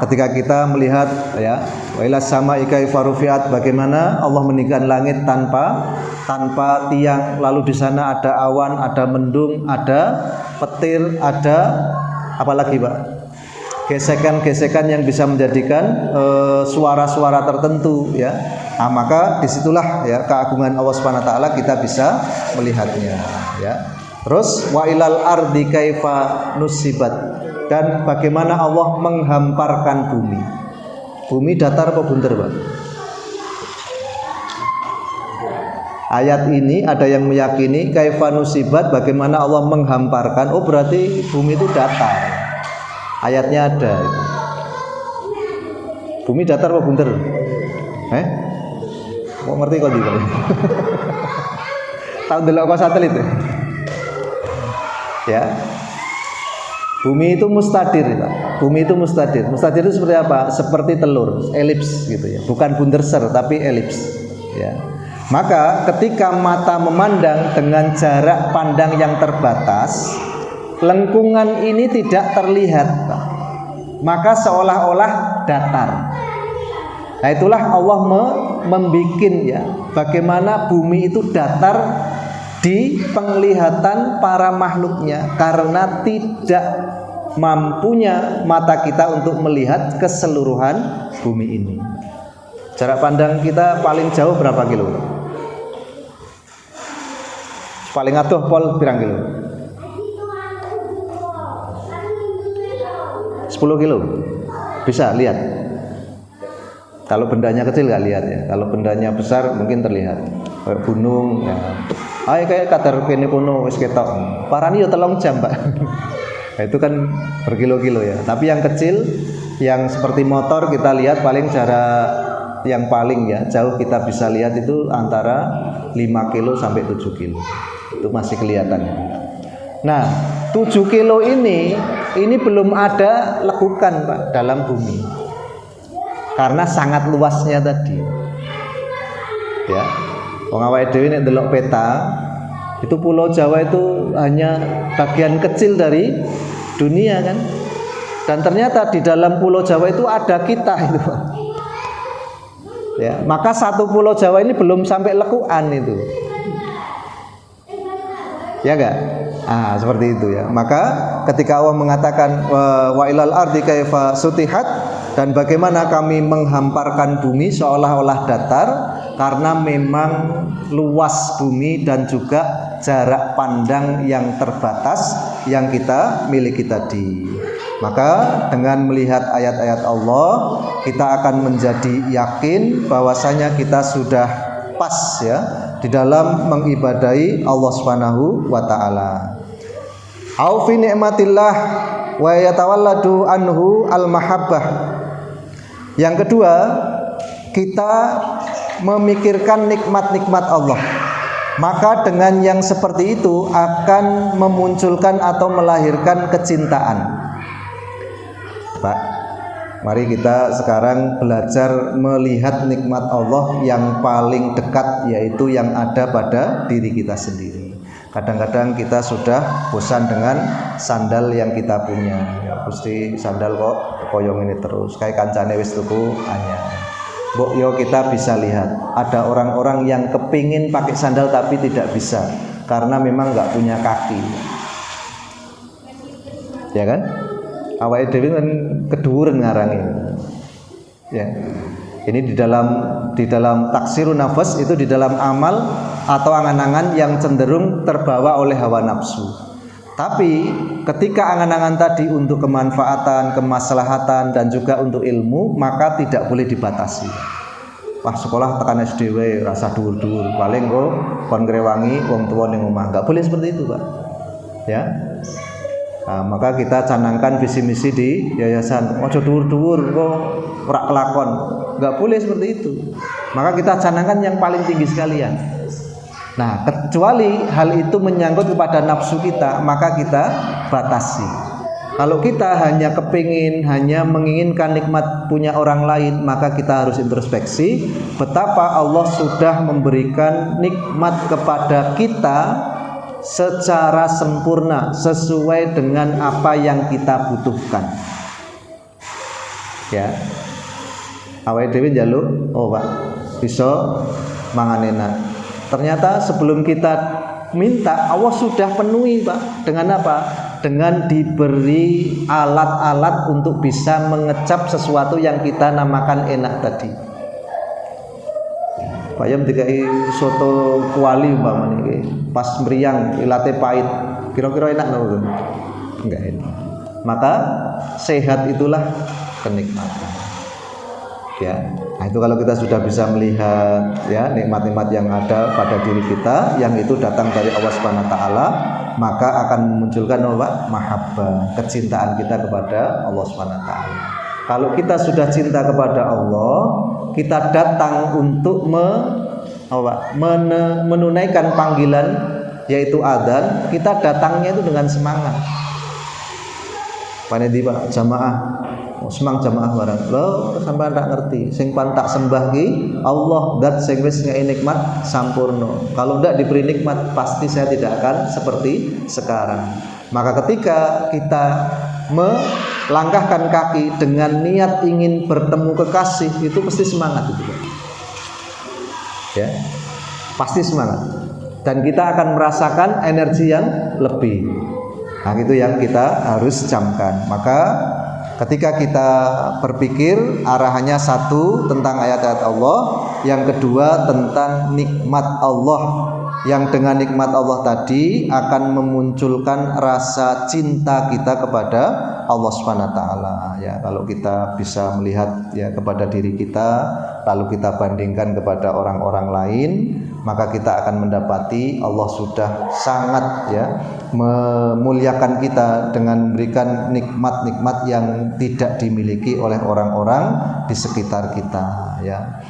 ketika kita melihat ya, wa ila sama'i kaifa rufi'at, bagaimana Allah meninggikan langit tanpa tiang, lalu di sana ada awan, ada mendung, ada petir, ada apa lagi Pak? Gesekan-gesekan yang bisa menjadikan suara-suara tertentu ya. Nah, maka disitulah ya keagungan Allah Subhanahu wa taala kita bisa melihatnya ya. Terus wa ilal ardi kaifa nusibat, dan bagaimana Allah menghamparkan bumi. Bumi datar apa bunder Pak? Ayat ini ada yang meyakini kaifa nusibat, bagaimana Allah menghamparkan. Oh berarti bumi itu datar. Ayatnya ada. Bumi datar apa bunder? Kok ngerti kok di Pak? Tahu delok kok satelit ya? Bumi itu mustadir Pak. Bumi itu mustadir. Mustadir itu seperti apa? Seperti telur, elips gitu ya. Bukan bunderser tapi elips ya. Maka ketika mata memandang dengan jarak pandang yang terbatas, lengkungan ini tidak terlihat Pak. Maka seolah-olah datar. Nah itulah Allah membikin ya, bagaimana bumi itu datar di penglihatan para makhluknya, karena tidak mampunya mata kita untuk melihat keseluruhan bumi ini. Jarak pandang kita paling jauh berapa kilo? Paling adoh pol pirang kilo? 10 kilo bisa lihat. Kalau bendanya kecil nggak lihat ya. Kalau bendanya besar mungkin terlihat. Kayak gunung ya. Kayak kadar kene kono wis ketok. Parani yo 3 jam, Pak. Nah, itu kan berkilo-kilo ya. Tapi yang kecil yang seperti motor kita lihat paling jarak yang paling ya jauh kita bisa lihat itu antara 5 kilo sampai 7 kilo. Itu masih kelihatan ya. Nah, 7 kilo ini belum ada lekukan Pak dalam bumi. Karena sangat luasnya tadi. Ya. Wong awake dhewe nek ndelok peta, itu Pulau Jawa itu hanya bagian kecil dari dunia kan. Dan ternyata di dalam Pulau Jawa itu ada kita itu. Ya, maka satu Pulau Jawa ini belum sampai lekukan itu. Ya enggak? Seperti itu ya. Maka ketika Allah mengatakan wa ilal ardi kaifa sutihat, dan bagaimana kami menghamparkan bumi seolah-olah datar, karena memang luas bumi dan juga jarak pandang yang terbatas yang kita miliki tadi. Maka dengan melihat ayat-ayat Allah, kita akan menjadi yakin bahwasanya kita sudah pas ya di dalam mengibadahi Allah Subhanahu wa taala. Au fi ni'matillah wa yatawalladu anhu al-mahabbah. Yang kedua, kita memikirkan nikmat-nikmat Allah. Maka dengan yang seperti itu akan memunculkan atau melahirkan kecintaan. Pak, mari kita sekarang belajar melihat nikmat Allah yang paling dekat, yaitu yang ada pada diri kita sendiri. Kadang-kadang kita sudah bosan dengan sandal yang kita punya. Ya, Gusti sandal kok koyong ini terus, kayak kancane wis tuku anyar. Mbok yo kita bisa lihat, ada orang-orang yang kepingin pakai sandal tapi tidak bisa karena memang nggak punya kaki. Ya kan? Awake dhewe kan keduren ngarang ini. Ya. Ini di dalam taksirun nafas, itu di dalam amal atau angan-angan yang cenderung terbawa oleh hawa nafsu. Tapi ketika angan-angan tadi untuk kemanfaatan, kemaslahatan dan juga untuk ilmu, maka tidak boleh dibatasi. Wah, sekolah tekan SD wae rasa dhuwur-dhuwur, paling kok kon ngrewangi wong tuwa ning omah. Enggak boleh seperti itu, Pak. Ya. Maka kita canangkan visi misi di yayasan. Ojo dhuwur-dhuwur kok ora kelakon. Enggak boleh seperti itu. Maka kita canangkan yang paling tinggi sekalian. Nah, kecuali hal itu menyangkut kepada nafsu kita, maka kita batasi. Kalau kita hanya kepingin, hanya menginginkan nikmat punya orang lain, maka kita harus introspeksi betapa Allah sudah memberikan nikmat kepada kita secara sempurna sesuai dengan apa yang kita butuhkan. Ya, awake dhewe njaluk, oh Pak, bisa mangan enak. Ternyata sebelum kita minta, Allah sudah penuhi, Pak. Dengan apa? Dengan diberi alat-alat untuk bisa mengecap sesuatu yang kita namakan enak tadi. Pak Yam dikai soto kuali umpamane iki, pas meriang ilate pahit. Kira-kira enak enggak? Enggak enak. Maka sehat itulah kenikmatan. Ya. Nah, itu kalau kita sudah bisa melihat ya nikmat-nikmat yang ada pada diri kita yang itu datang dari Allah Subhanahu wa taala, maka akan memunculkan apa? Mahabbah, kecintaan kita kepada Allah Subhanahu wa taala. Kalau kita sudah cinta kepada Allah, kita datang untuk menunaikan panggilan yaitu adzan, kita datangnya itu dengan semangat. Panedi Pak jamaah, semang jamaah barang. Lo sampean tak ngerti, sing pan tak sembah ki Allah dat sing wis ngei nikmat sampurno. Kalau ndak diberi nikmat, pasti saya tidak akan seperti sekarang. Maka ketika kita melangkahkan kaki dengan niat ingin bertemu kekasih, itu pasti semangat itu. Ya, pasti semangat. Dan kita akan merasakan energi yang lebih. Nah, itu yang kita harus camkan. Maka ketika kita berpikir, arahannya satu tentang ayat-ayat Allah, yang kedua tentang nikmat Allah, yang dengan nikmat Allah tadi akan memunculkan rasa cinta kita kepada Allah Subhanahu wa taala. Ya, kalau kita bisa melihat ya kepada diri kita, lalu kita bandingkan kepada orang-orang lain, maka kita akan mendapati Allah sudah sangat ya memuliakan kita dengan memberikan nikmat-nikmat yang tidak dimiliki oleh orang-orang di sekitar kita ya.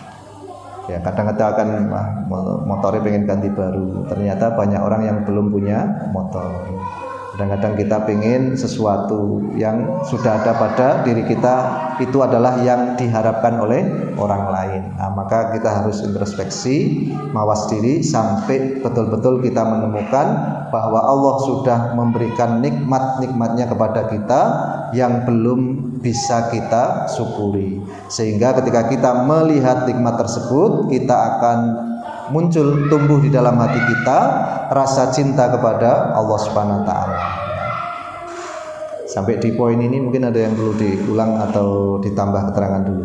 Ya, kadang-kadang akan motornya pengen ganti baru, ternyata banyak orang yang belum punya motor. Kadang-kadang kita pengen sesuatu yang sudah ada pada diri kita, itu adalah yang diharapkan oleh orang lain. Nah, maka kita harus introspeksi, mawas diri sampai betul-betul kita menemukan bahwa Allah sudah memberikan nikmat-nikmatnya kepada kita yang belum bisa kita syukuri. Sehingga ketika kita melihat nikmat tersebut, kita akan muncul tumbuh di dalam hati kita rasa cinta kepada Allah Subhanahu wa taala. Sampai di poin ini mungkin ada yang perlu diulang atau ditambah keterangan dulu.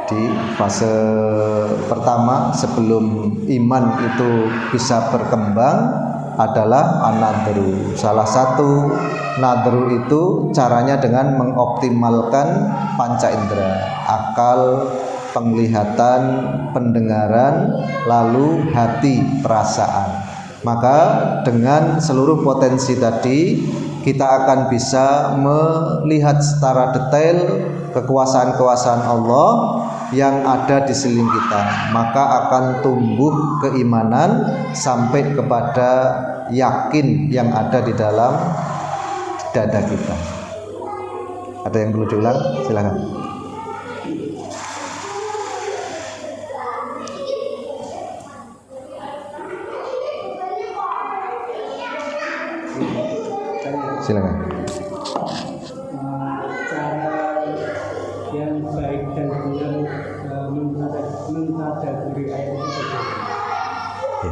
Di fase pertama sebelum iman itu bisa berkembang adalah an-nadru. Salah satu nadru itu caranya dengan mengoptimalkan panca indera, akal, penglihatan, pendengaran, lalu hati, perasaan. Maka dengan seluruh potensi tadi kita akan bisa melihat secara detail kekuasaan-kekuasaan Allah yang ada di sekeliling kita. Maka akan tumbuh keimanan sampai kepada yakin yang ada di dalam dada kita. Ada yang perlu diulang? Silakan. Silakan. Cara yang baik dan benar mentadaburi ayat itu.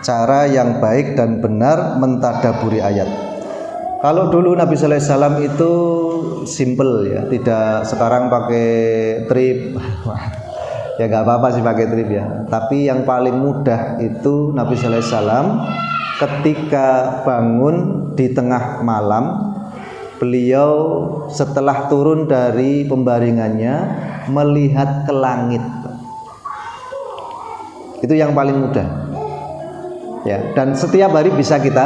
Cara yang baik dan benar mentadaburi ayat. Kalau dulu Nabi Sallallahu Alaihi Wasallam itu simple ya, tidak sekarang pakai trip. Ya nggak apa-apa sih pakai trip ya. Tapi yang paling mudah itu Nabi Sallallahu Alaihi Wasallam ketika bangun di tengah malam, beliau setelah turun dari pembaringannya melihat ke langit. Itu yang paling mudah. Ya, dan setiap hari bisa kita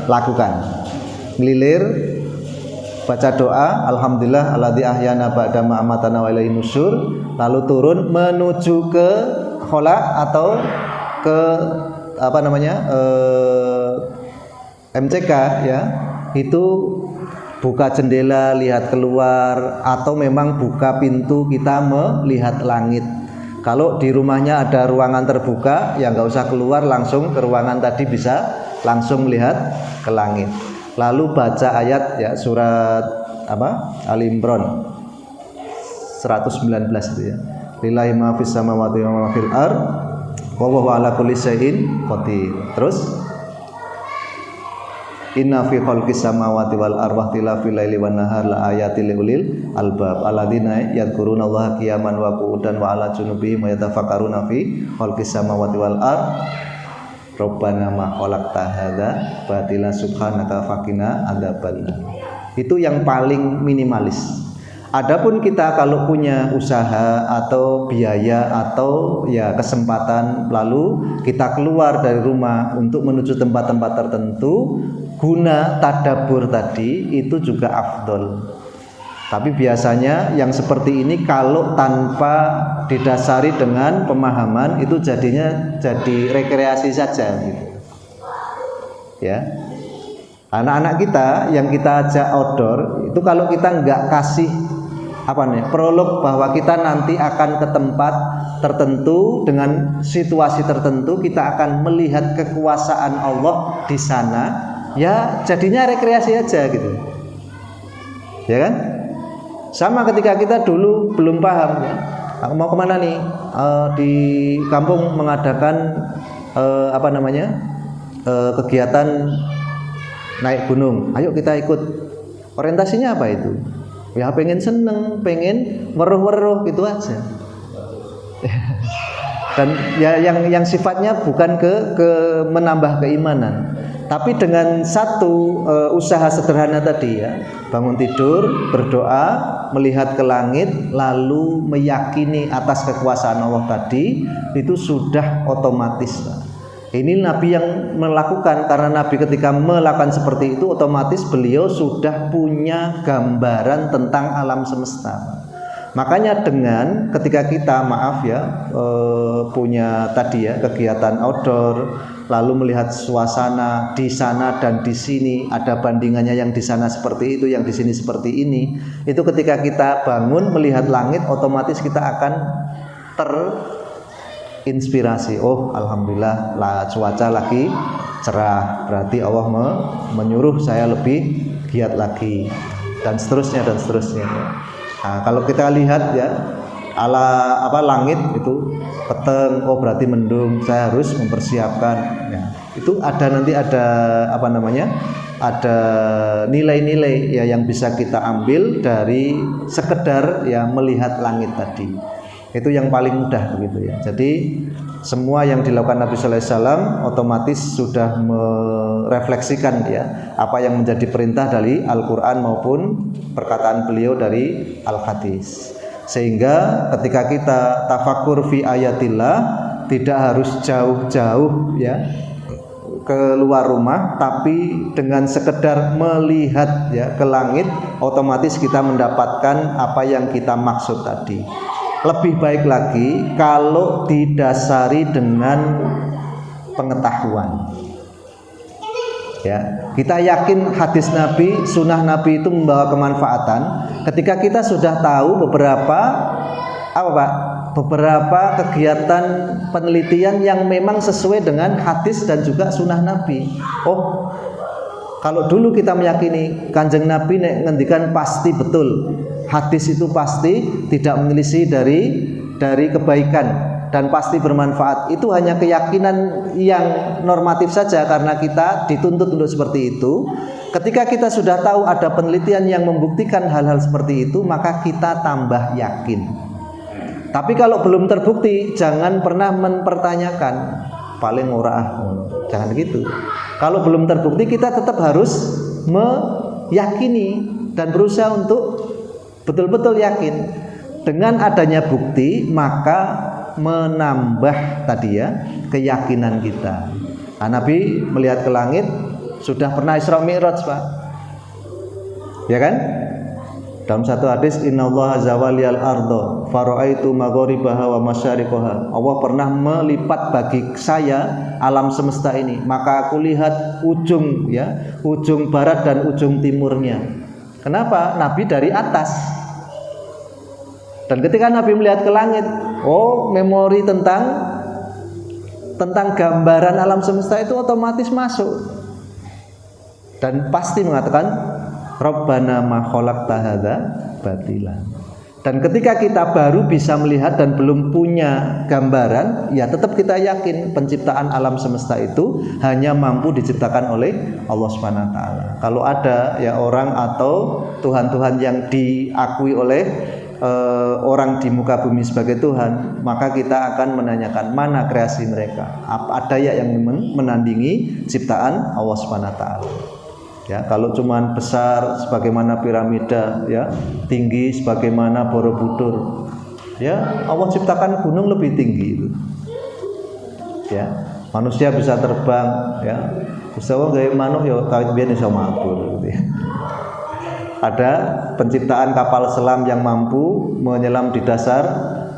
lakukan. Ngelilir, baca doa, alhamdulillah alladzi ahyana ba'da ma amatana wa ilaihi nusyur, lalu turun menuju ke khola atau ke apa namanya? MCK ya, itu buka jendela lihat keluar atau memang buka pintu kita melihat langit. Kalau di rumahnya ada ruangan terbuka ya nggak usah keluar, langsung ke ruangan tadi bisa langsung melihat ke langit. Lalu baca ayat ya, surat apa? Ali Imran 119 itu ya. Lillahi ma fis samawati wa ma fil ard wa huwa ala kulli syai'in qadir. Terus inna fi khalqis samawati wal ardi wa ikhtilafil laili wan nahar la ayatil liulil albab alladzina yadhkuruna Allaha qiyaman wa qu'udan wa ala junubihim wa yatafakkaruna fi khalqis samawati wal ardi rabbana ma khalaqta hadza batila subhanaka faqina adzabannar. Itu yang paling minimalis. Adapun kita kalau punya usaha atau biaya atau ya kesempatan, lalu kita keluar dari rumah untuk menuju tempat-tempat tertentu, guna tadabbur tadi itu juga afdol. Tapi biasanya yang seperti ini kalau tanpa didasari dengan pemahaman itu jadinya jadi rekreasi saja gitu. Ya. Anak-anak kita yang kita ajak outdoor itu kalau kita nggak kasih prolog bahwa kita nanti akan ke tempat tertentu dengan situasi tertentu, kita akan melihat kekuasaan Allah di sana, ya jadinya rekreasi aja gitu. Ya kan? Sama ketika kita dulu belum paham ya. Aku mau kemana nih? Di kampung mengadakan kegiatan naik gunung. Ayo kita ikut. Orientasinya apa itu? Ya pengen seneng, pengen weruh-weruh gitu aja. Dan ya yang sifatnya bukan ke menambah keimanan, tapi dengan satu usaha sederhana tadi ya, bangun tidur, berdoa, melihat ke langit, lalu meyakini atas kekuasaan Allah tadi, itu sudah otomatis. Ini Nabi yang melakukan, karena Nabi ketika melakukan seperti itu otomatis beliau sudah punya gambaran tentang alam semesta. Makanya dengan ketika kita punya tadi ya kegiatan outdoor, lalu melihat suasana di sana dan di sini, ada bandingannya yang di sana seperti itu, yang di sini seperti ini. Itu ketika kita bangun melihat langit, otomatis kita akan inspirasi. Oh alhamdulillah cuaca lagi cerah, berarti Allah menyuruh saya lebih giat lagi, dan seterusnya. Nah, kalau kita lihat ya langit itu peteng, oh berarti mendung, saya harus mempersiapkan ya. Itu ada ada nilai-nilai ya yang bisa kita ambil dari sekedar ya melihat langit tadi. Itu yang paling mudah begitu ya. Jadi semua yang dilakukan Nabi Sallallahu Alaihi Wasallam otomatis sudah merefleksikan ya apa yang menjadi perintah dari Al-Quran maupun perkataan beliau dari Al-Hadis. Sehingga ketika kita tafakur fi ayatillah tidak harus jauh-jauh ya keluar rumah, tapi dengan sekedar melihat ya ke langit otomatis kita mendapatkan apa yang kita maksud tadi. Lebih baik lagi kalau didasari dengan pengetahuan. Ya, kita yakin hadis Nabi, sunnah Nabi itu membawa kemanfaatan. Ketika kita sudah tahu beberapa kegiatan penelitian yang memang sesuai dengan hadis dan juga sunnah Nabi. Oh, kalau dulu kita meyakini Kanjeng Nabi ngendikan pasti betul, hadis itu pasti tidak menyelisih dari kebaikan dan pasti bermanfaat. Itu hanya keyakinan yang normatif saja karena kita dituntut untuk seperti itu. Ketika kita sudah tahu ada penelitian yang membuktikan hal-hal seperti itu, maka kita tambah yakin. Tapi kalau belum terbukti, jangan pernah mempertanyakan. Paling ora, jangan gitu. Kalau belum terbukti, kita tetap harus meyakini dan berusaha untuk betul-betul yakin. Dengan adanya bukti, maka menambah tadi ya keyakinan kita. Nah, Nabi melihat ke langit sudah pernah Isra Mi'raj, Pak. Ya kan? Dalam satu hadis, innallaha zawaliyal ardo faraitu magharibaha wa masyariqaha. Allah pernah melipat bagi saya alam semesta ini, maka aku lihat ujung barat dan ujung timurnya. Kenapa? Nabi dari atas. Dan ketika Nabi melihat ke langit, memori tentang gambaran alam semesta itu otomatis masuk. Dan pasti mengatakan Rabbana ma khalaqta hadza batila. Dan ketika kita baru bisa melihat dan belum punya gambaran, ya tetap kita yakin penciptaan alam semesta itu hanya mampu diciptakan oleh Allah Subhanahu wa taala. Kalau ada ya orang atau tuhan-tuhan yang diakui oleh orang di muka bumi sebagai Tuhan, maka kita akan menanyakan mana kreasi mereka. Ada yang menandingi ciptaan Allah Subhanahu wa taala. Ya, kalau cuman besar sebagaimana piramida, ya, tinggi sebagaimana Borobudur, ya Allah ciptakan gunung lebih tinggi itu. Ya, manusia bisa terbang, ya. Usaha gawe manuk ya kawit biyen iso mabur gitu ya. Ada penciptaan kapal selam yang mampu menyelam di dasar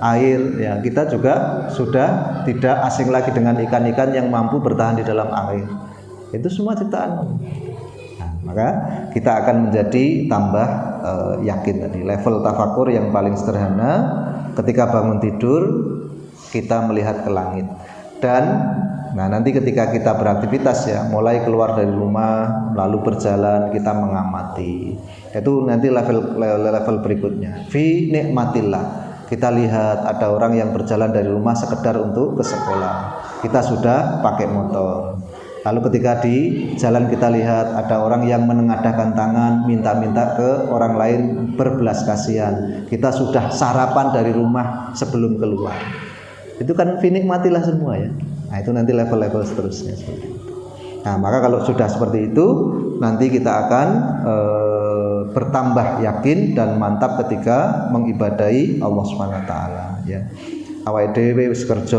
air, ya. Kita juga sudah tidak asing lagi dengan ikan-ikan yang mampu bertahan di dalam air. Itu semua ciptaan. Maka kita akan menjadi tambah yakin tadi. Level tafakur yang paling sederhana, ketika bangun tidur kita melihat ke langit. Dan nanti ketika kita beraktivitas ya, mulai keluar dari rumah lalu berjalan kita mengamati. Itu nanti level berikutnya. Fi nikmatillah. Kita lihat ada orang yang berjalan dari rumah sekedar untuk ke sekolah. Kita sudah pakai motor. Lalu ketika di jalan kita lihat ada orang yang menengadahkan tangan minta-minta ke orang lain berbelas kasihan. Kita sudah sarapan dari rumah sebelum keluar. Itu kan finikmatilah semua ya. Nah itu nanti level-level seterusnya seperti itu. Nah maka kalau sudah seperti itu nanti kita akan bertambah yakin dan mantap ketika mengibadahi Allah Subhanahu wa taala ya. Awake dhewe wis kerja,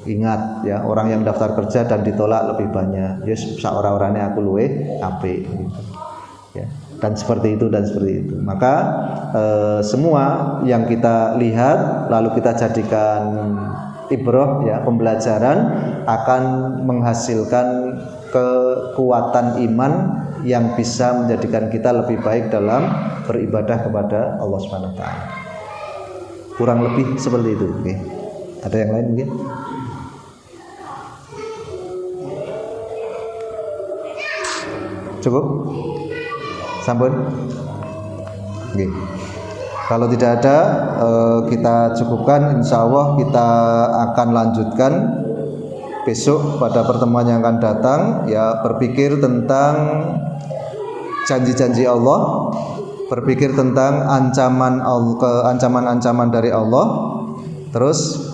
ingat ya, orang yang daftar kerja dan ditolak lebih banyak. Ya saora-orane aku luweh apik gitu. Ya. Dan seperti itu. Maka semua yang kita lihat lalu kita jadikan ibrah ya, pembelajaran akan menghasilkan kekuatan iman yang bisa menjadikan kita lebih baik dalam beribadah kepada Allah Subhanahu wa taala. Kurang lebih seperti itu. Oke. Ada yang lain mungkin? Cukup? Sampun? Oke. Kalau tidak ada, kita cukupkan. Insya Allah kita akan lanjutkan besok pada pertemuan yang akan datang. Ya, berpikir tentang janji-janji Allah, berpikir tentang ancaman-ancaman dari Allah, terus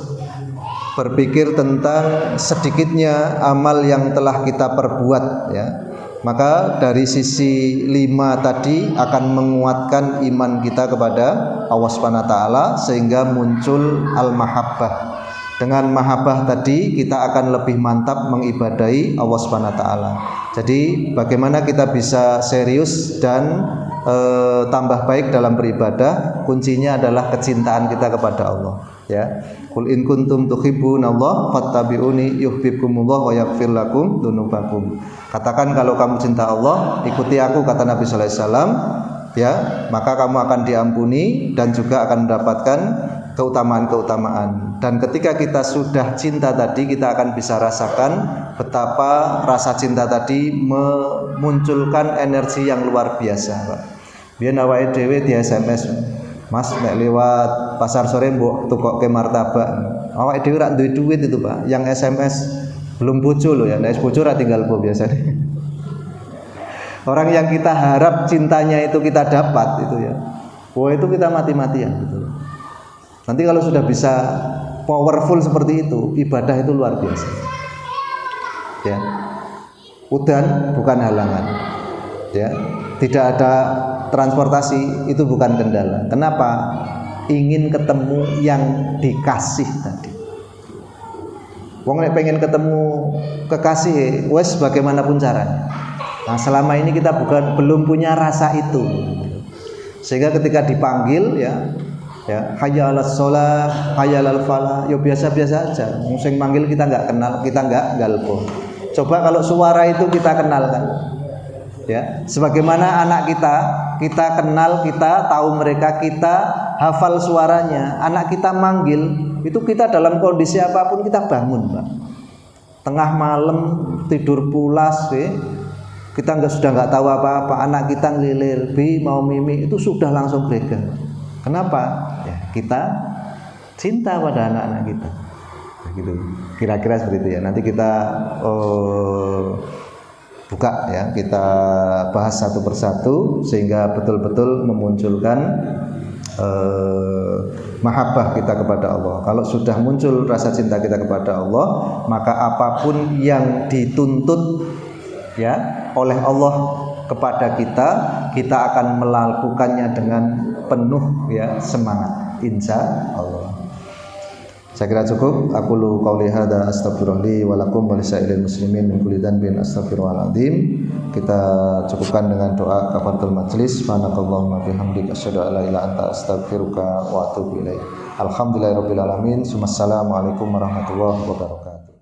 berpikir tentang sedikitnya amal yang telah kita perbuat, ya. Maka dari sisi 5 tadi akan menguatkan iman kita kepada Allah Subhanahu wa taala sehingga muncul al-mahabbah. Dengan mahabbah tadi kita akan lebih mantap mengibadahi Allah Subhanahu wa taala. Jadi bagaimana kita bisa serius dan tambah baik dalam beribadah? Kuncinya adalah kecintaan kita kepada Allah, ya. Qul in kuntum tuhibbunallaha fattabi'uni yuhibbukumullah wa yaghfir lakum dzunubakum. Katakan kalau kamu cinta Allah, ikuti aku, kata Nabi sallallahu alaihi wasallam, ya, maka kamu akan diampuni dan juga akan mendapatkan keutamaan-keutamaan. Dan ketika kita sudah cinta tadi, kita akan bisa rasakan betapa rasa cinta tadi memunculkan energi yang luar biasa, Pak. Biyen awake dhewe di SMS, Mas nek lewat pasar sore mbok tukokke martabak. Awake dhewe rak duwe duit itu, Pak. Yang SMS belum bojo loh ya, nek bojo ora tinggal po biasanya. Orang yang kita harap cintanya itu kita dapat itu ya. Wah, itu kita mati-matian gitu. Nanti kalau sudah bisa powerful seperti itu, ibadah itu luar biasa. Ya. Udan bukan halangan. Ya. Tidak ada transportasi itu bukan kendala. Kenapa? Ingin ketemu yang dikasih tadi. Wong nek pengen ketemu kekasih, wes bagaimanapun caranya. Nah, selama ini kita belum punya rasa itu. Sehingga ketika dipanggil ya hayya 'alas shalah, hayya 'alal falah, ya biasa-biasa aja. Sing manggil kita enggak kenal, kita enggak galpo. Coba kalau suara itu kita kenalkan. Ya, sebagaimana anak kita kenal, kita tahu mereka, kita hafal suaranya. Anak kita manggil, itu kita dalam kondisi apapun kita bangun, Pak. Tengah malam tidur pulas, kita sudah nggak tahu apa-apa. Anak kita ngelilir, mau mimi, itu sudah langsung greget. Kenapa? Ya, kita cinta pada anak-anak kita. Gitu. Kira-kira seperti itu ya. Nanti kita buka ya, kita bahas satu persatu sehingga betul-betul memunculkan mahabbah kita kepada Allah. Kalau sudah muncul rasa cinta kita kepada Allah, maka apapun yang dituntut ya oleh Allah kepada kita akan melakukannya dengan penuh ya semangat, insya Allah. Saya kira cukup. Aku lu qauli hadza astaghfirullahi wa lakum wa lisairil muslimin min kulli dhanbin astaghfirullahaladzim. Kita cukupkan dengan doa kafaratul majlis. Subhanakallahumma bihamdika asyhadu an la ilaha illa anta astaghfiruka wa atubu ilaik. Alhamdulillahirabbil alamin. Assalamualaikum warahmatullahi wabarakatuh.